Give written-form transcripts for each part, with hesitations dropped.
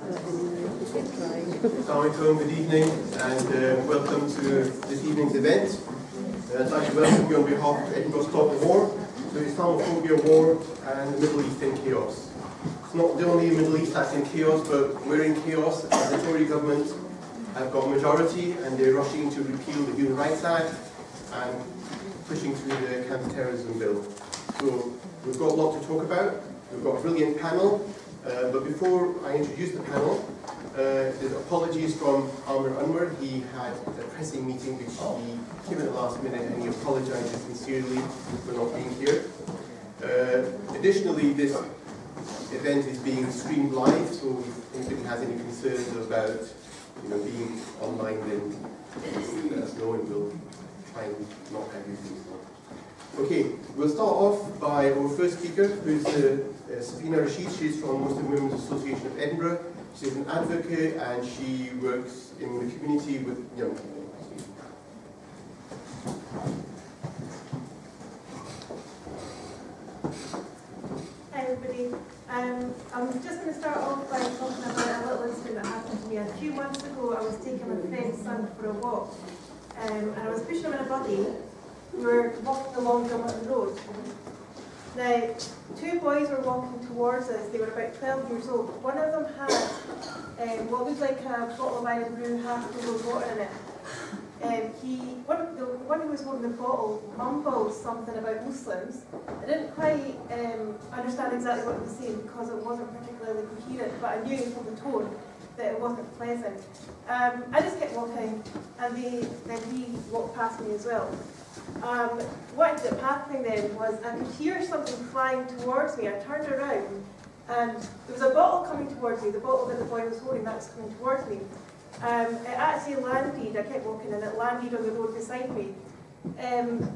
Assalamualaikum, good evening, and welcome to this evening's event. I'd like to welcome you on behalf of Edinburgh Stop the War, the Islamophobia War, and the Middle East in chaos. It's not the only Middle East that's in chaos, but we're in chaos as the Tory government have got a majority and they're rushing to repeal the Human Rights Act and pushing through the counter-terrorism bill. So we've got a lot to talk about. We've got a brilliant panel, but before I introduce the panel, there's apologies from Amr Anwar. He had a pressing meeting which he came at the last minute and he apologizes sincerely for not being here. Additionally, this event is being streamed live, so if anybody has any concerns about being online, then please let us know and we'll try and not have you things on. Okay, we'll start off by our first speaker, who's Safeena Rashid. She's from Muslim Women's Association of Edinburgh. She's an advocate and she works in the community with young people. Hi everybody. I'm just going to start off by talking about a little incident that happened to me. A few months ago I was taking my friend's son for a walk and I was pushing him in a buggy. We were walking along Drummond Road. Now, two boys were walking towards us. They were about 12 years old. One of them had what looked like a bottle of Iron Brew, half filled with water in it. The one who was holding the bottle mumbled something about Muslims. I didn't quite understand exactly what he was saying because it wasn't particularly coherent, but I knew from the tone that it wasn't pleasant. I just kept walking, and then he walked past me as well. What ended up happening then was I could hear something flying towards me. I turned around and there was a bottle coming towards me, the bottle that the boy was holding, that was coming towards me. It actually landed, I kept walking and it landed on the road beside me. And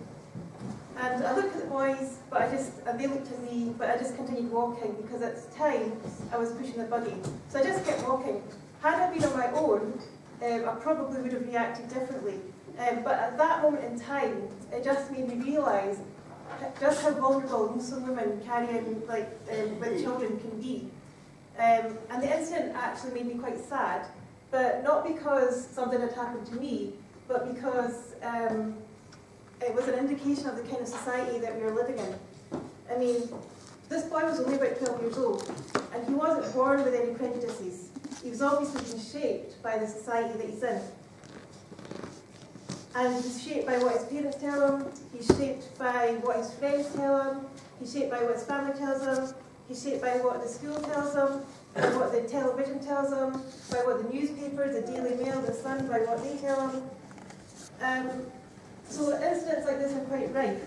I looked at the boys, and they looked at me, but I just continued walking because at the time I was pushing the buggy. So I just kept walking. Had I been on my own, I probably would have reacted differently. But at that moment in time, it just made me realise just how vulnerable Muslim women carrying with children can be. And the incident actually made me quite sad, but not because something had happened to me, but because it was an indication of the kind of society that we were living in. I mean, this boy was only about 12 years old, and he wasn't born with any prejudices. He was obviously being shaped by the society that he's in. And he's shaped by what his parents tell him, he's shaped by what his friends tell him, he's shaped by what his family tells him, he's shaped by what the school tells him, by what the television tells him, by what the newspapers, the Daily Mail, the Sun, by what they tell him. So incidents like this are quite rife.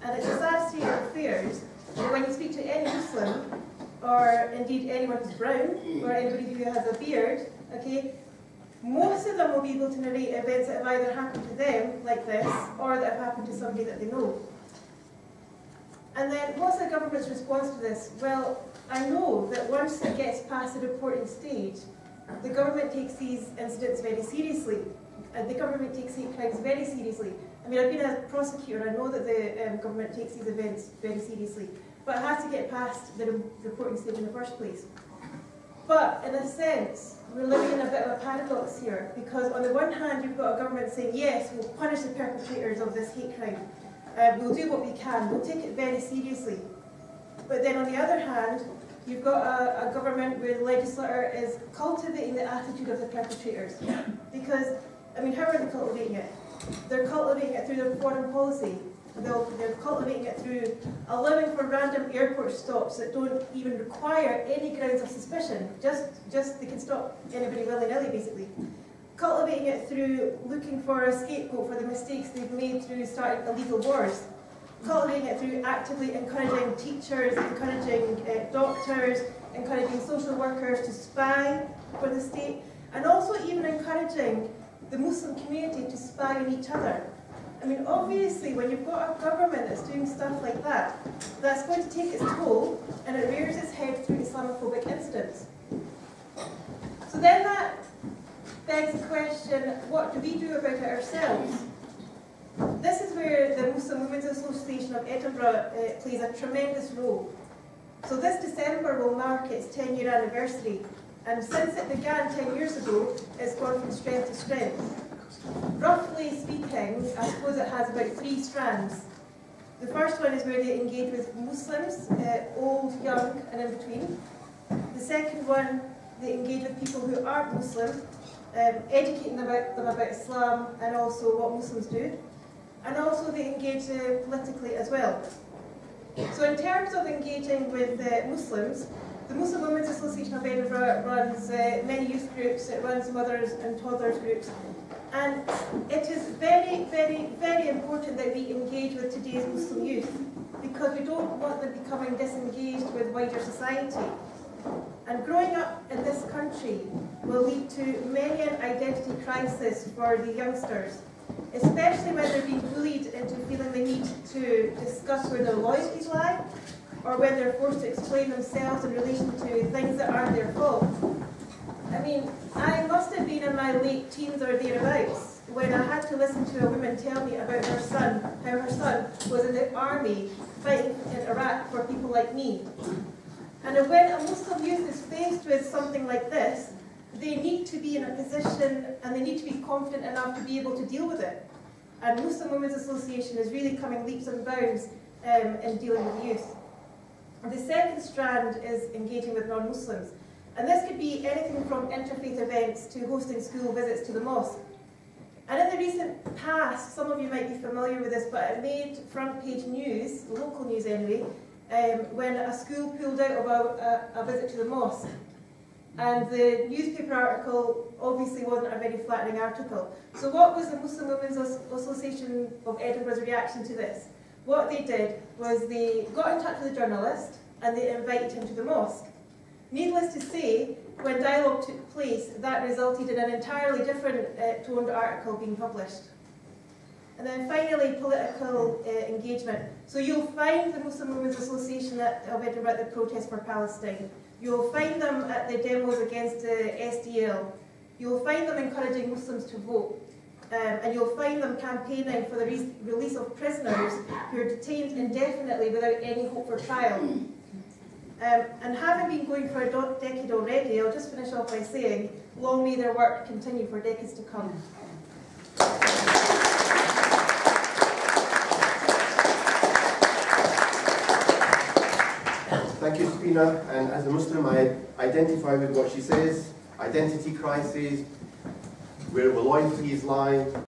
And it's a sad state of affairs that when you speak to any Muslim, or indeed anyone who's brown, or anybody who has a beard, okay, most of them will be able to narrate events that have either happened to them, like this, or that have happened to somebody that they know. And then, what's the government's response to this? Well, I know that once it gets past the reporting stage, the government takes these incidents very seriously. And the government takes hate crimes very seriously. I mean, I've been a prosecutor, I know that the government takes these events very seriously. But it has to get past the reporting stage in the first place. But, in a sense, we're living in a bit of a paradox here, because on the one hand you've got a government saying, yes, we'll punish the perpetrators of this hate crime, we'll do what we can, we'll take it very seriously. But then on the other hand, you've got a government where the legislature is cultivating the attitude of the perpetrators. Because, I mean, how are they cultivating it? They're cultivating it through their foreign policy. They're cultivating it through allowing for random airport stops that don't even require any grounds of suspicion. Just they can stop anybody willy-nilly, basically. Cultivating it through looking for a scapegoat for the mistakes they've made through starting illegal wars. Cultivating it through actively encouraging teachers, encouraging doctors, encouraging social workers to spy for the state, and also even encouraging the Muslim community to spy on each other. I mean, obviously, when you've got a government that's doing stuff like that, that's going to take its toll, and it rears its head through Islamophobic incidents. So then that begs the question, what do we do about it ourselves? This is where the Muslim Women's Association of Edinburgh plays a tremendous role. So this December will mark its 10-year anniversary, And since it began 10 years ago, it's gone from strength to strength. Roughly speaking, I suppose it has about 3 strands. The first one is where they engage with Muslims, old, young, and in between. The second one, they engage with people who aren't Muslim, educating them about Islam and also what Muslims do. And also they engage politically as well. So in terms of engaging with Muslims, the Muslim Women's Association of Edinburgh runs many youth groups, it runs mothers and toddlers groups. And it is very, very, very important that we engage with today's Muslim youth, because we don't want them becoming disengaged with wider society. And growing up in this country will lead to many an identity crisis for the youngsters, especially when they're being bullied into feeling the need to discuss where their loyalties lie, or when they're forced to explain themselves in relation to things that aren't their fault. I mean, I must have been in my late teens or thereabouts when I had to listen to a woman tell me about her son, how her son was in the army fighting in Iraq for people like me. And when a Muslim youth is faced with something like this, they need to be in a position and they need to be confident enough to be able to deal with it. And Muslim Women's Association is really coming leaps and bounds in dealing with youth. The second strand is engaging with non-Muslims. And this could be anything from interfaith events to hosting school visits to the mosque. And in the recent past, some of you might be familiar with this, but it made front page news, local news anyway, when a school pulled out of a visit to the mosque. And the newspaper article obviously wasn't a very flattering article. So what was the Muslim Women's Association of Edinburgh's reaction to this? What they did was they got in touch with the journalist and they invited him to the mosque. Needless to say, when dialogue took place, that resulted in an entirely different toned article being published. And then finally, political engagement. So you'll find the Muslim Women's Association of Edinburgh at the protest for Palestine. You'll find them at the demos against STL. You'll find them encouraging Muslims to vote. And you'll find them campaigning for the release of prisoners who are detained indefinitely without any hope for trial. And having been going for a decade already, I'll just finish off by saying, long may their work continue for decades to come. Thank you, Safeena. And as a Muslim, I identify with what she says. Identity crisis, where will loyalties lie?